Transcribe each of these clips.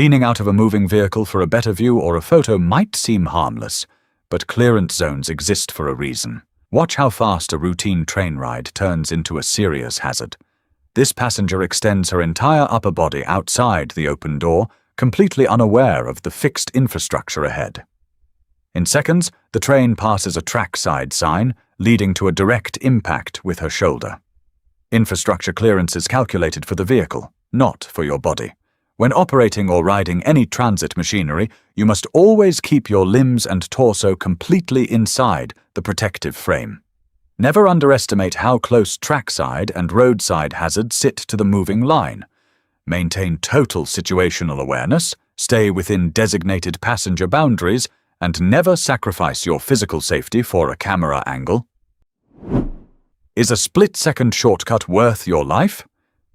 Leaning out of a moving vehicle for a better view or a photo might seem harmless, but clearance zones exist for a reason. Watch how fast a routine train ride turns into a serious hazard. This passenger extends her entire upper body outside the open door, completely unaware of the fixed infrastructure ahead. In seconds, the train passes a trackside sign, leading to a direct impact with her shoulder. Infrastructure clearance is calculated for the vehicle, not for your body. When operating or riding any transit machinery, you must always keep your limbs and torso completely inside the protective frame. Never underestimate how close trackside and roadside hazards sit to the moving line. Maintain total situational awareness, stay within designated passenger boundaries, and never sacrifice your physical safety for a camera angle. Is a split-second shortcut worth your life?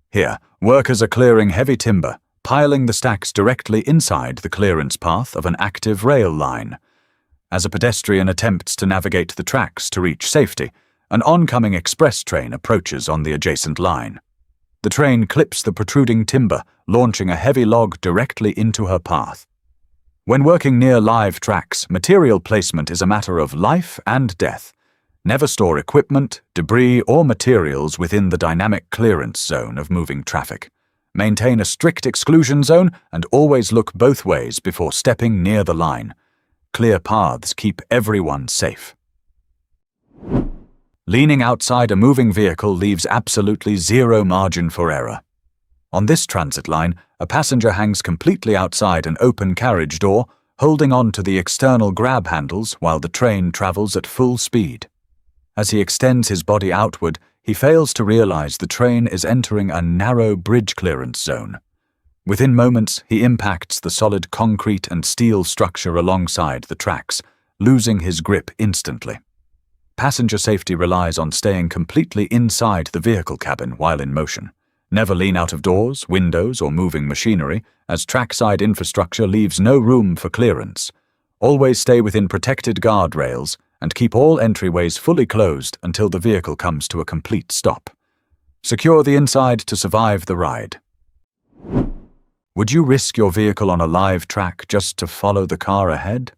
Here, workers are clearing heavy timber, piling the stacks directly inside the clearance path of an active rail line. As a pedestrian attempts to navigate the tracks to reach safety, an oncoming express train approaches on the adjacent line. The train clips the protruding timber, launching a heavy log directly into her path. When working near live tracks, material placement is a matter of life and death. Never store equipment, debris, or materials within the dynamic clearance zone of moving traffic. Maintain a strict exclusion zone and always look both ways before stepping near the line. Clear paths keep everyone safe. Leaning outside a moving vehicle leaves absolutely zero margin for error. On this transit line, a passenger hangs completely outside an open carriage door, holding on to the external grab handles while the train travels at full speed. As he extends his body outward, he fails to realize the train is entering a narrow bridge clearance zone. Within moments, he impacts the solid concrete and steel structure alongside the tracks, losing his grip instantly. Passenger safety relies on staying completely inside the vehicle cabin while in motion. Never lean out of doors, windows, or moving machinery, as trackside infrastructure leaves no room for clearance. Always stay within protected guardrails and keep all entryways fully closed until the vehicle comes to a complete stop. Secure the inside to survive the ride. Would you risk your vehicle on a live track just to follow the car ahead?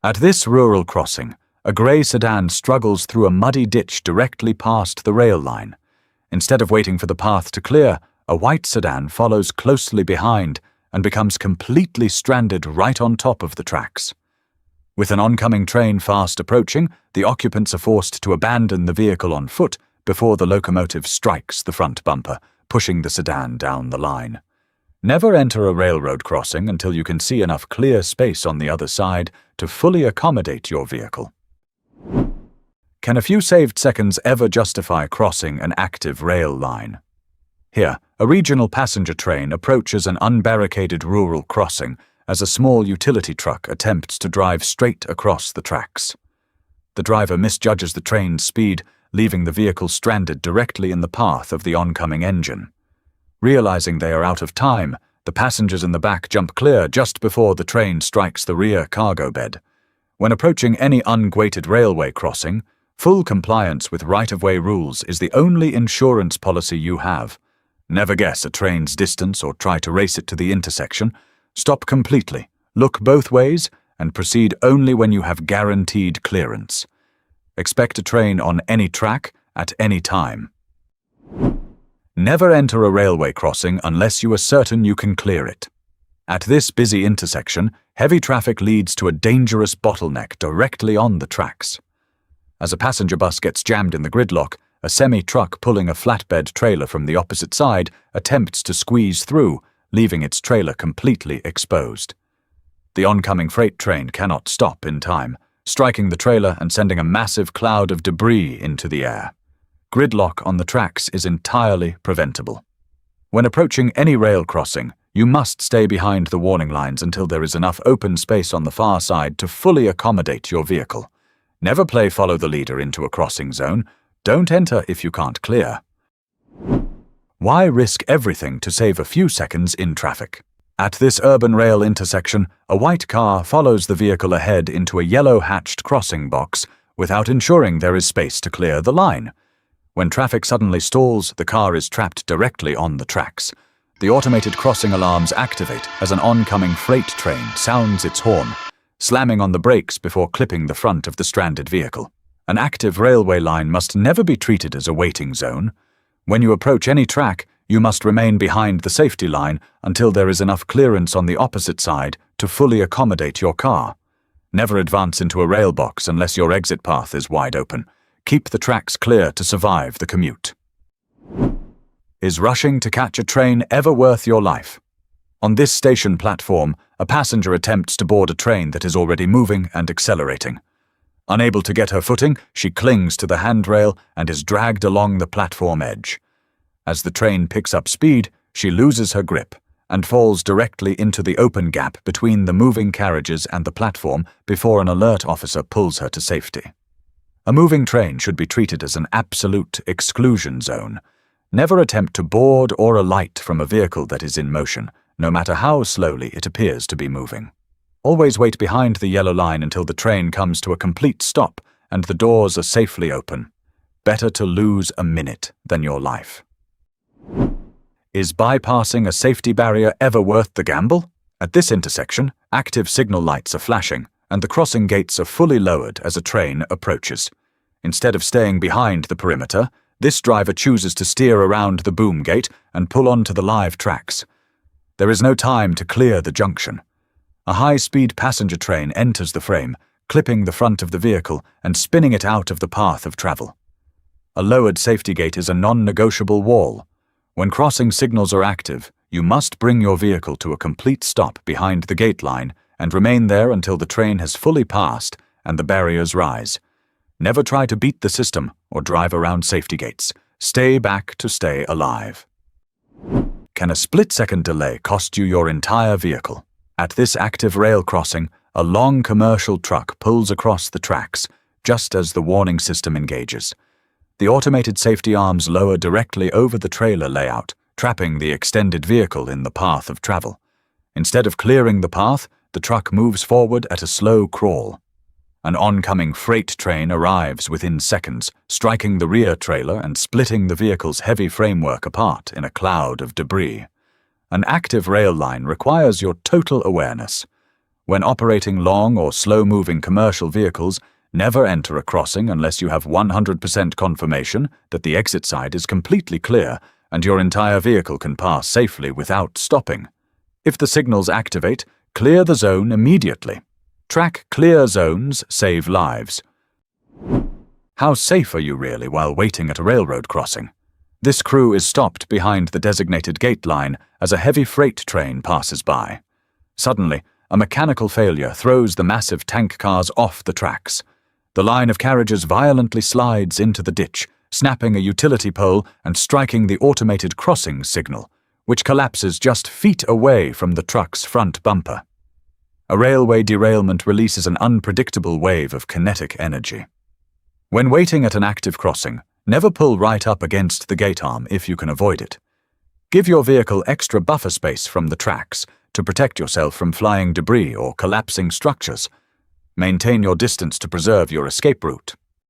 At this rural crossing, a grey sedan struggles through a muddy ditch directly past the rail line. Instead of waiting for the path to clear, a white sedan follows closely behind and becomes completely stranded right on top of the tracks. With an oncoming train fast approaching, the occupants are forced to abandon the vehicle on foot before the locomotive strikes the front bumper, pushing the sedan down the line. Never enter a railroad crossing until you can see enough clear space on the other side to fully accommodate your vehicle. Can a few saved seconds ever justify crossing an active rail line? Here, a regional passenger train approaches an unbarricaded rural crossing as a small utility truck attempts to drive straight across the tracks. The driver misjudges the train's speed, leaving the vehicle stranded directly in the path of the oncoming engine. Realizing they are out of time, the passengers in the back jump clear just before the train strikes the rear cargo bed. When approaching any ungraded railway crossing, full compliance with right-of-way rules is the only insurance policy you have. Never guess a train's distance or try to race it to the intersection. Stop completely, look both ways, and proceed only when you have guaranteed clearance. Expect a train on any track at any time. Never enter a railway crossing unless you are certain you can clear it. At this busy intersection, heavy traffic leads to a dangerous bottleneck directly on the tracks. As a passenger bus gets jammed in the gridlock, a semi-truck pulling a flatbed trailer from the opposite side attempts to squeeze through, leaving its trailer completely exposed. The oncoming freight train cannot stop in time, striking the trailer and sending a massive cloud of debris into the air. Gridlock on the tracks is entirely preventable. When approaching any rail crossing, you must stay behind the warning lines until there is enough open space on the far side to fully accommodate your vehicle. Never play follow the leader into a crossing zone. Don't enter if you can't clear. Why risk everything to save a few seconds in traffic? At this urban rail intersection, a white car follows the vehicle ahead into a yellow-hatched crossing box without ensuring there is space to clear the line. When traffic suddenly stalls, the car is trapped directly on the tracks. the automated crossing alarms activate as an oncoming freight train sounds its horn, slamming on the brakes before clipping the front of the stranded vehicle. An active railway line must never be treated as a waiting zone. When you approach any track, you must remain behind the safety line until there is enough clearance on the opposite side to fully accommodate your car. Never advance into a rail box unless your exit path is wide open. Keep the tracks clear to survive the commute. Is rushing to catch a train ever worth your life? On this station platform, a passenger attempts to board a train that is already moving and accelerating. Unable to get her footing, she clings to the handrail and is dragged along the platform edge. As the train picks up speed, she loses her grip and falls directly into the open gap between the moving carriages and the platform before an alert officer pulls her to safety. A moving train should be treated as an absolute exclusion zone. Never attempt to board or alight from a vehicle that is in motion, no matter how slowly it appears to be moving. Always wait behind the yellow line until the train comes to a complete stop and the doors are safely open. Better to lose a minute than your life. Is bypassing a safety barrier ever worth the gamble? At this intersection, active signal lights are flashing and the crossing gates are fully lowered as a train approaches. Instead of staying behind the perimeter, this driver chooses to steer around the boom gate and pull onto the live tracks. There is no time to clear the junction. A high-speed passenger train enters the frame, clipping the front of the vehicle and spinning it out of the path of travel. A lowered safety gate is a non-negotiable wall. When crossing signals are active, you must bring your vehicle to a complete stop behind the gate line and remain there until the train has fully passed and the barriers rise. Never try to beat the system or drive around safety gates. Stay back to stay alive. Can a split-second delay cost you your entire vehicle? At this active rail crossing, a long commercial truck pulls across the tracks, just as the warning system engages. The automated safety arms lower directly over the trailer layout, trapping the extended vehicle in the path of travel. Instead of clearing the path, the truck moves forward at a slow crawl. An oncoming freight train arrives within seconds, striking the rear trailer and splitting the vehicle's heavy framework apart in a cloud of debris. An active rail line requires your total awareness. When operating long or slow-moving commercial vehicles, never enter a crossing unless you have 100% confirmation that the exit side is completely clear and your entire vehicle can pass safely without stopping. If the signals activate, clear the zone immediately. Track clear zones save lives. How safe are you really while waiting at a railroad crossing? This crew is stopped behind the designated gate line as a heavy freight train passes by. Suddenly, a mechanical failure throws the massive tank cars off the tracks. The line of carriages violently slides into the ditch, snapping a utility pole and striking the automated crossing signal, which collapses just feet away from the truck's front bumper. A railway derailment releases an unpredictable wave of kinetic energy. When waiting at an active crossing, never pull right up against the gate arm if you can avoid it. Give your vehicle extra buffer space from the tracks to protect yourself from flying debris or collapsing structures. Maintain your distance to preserve your escape route.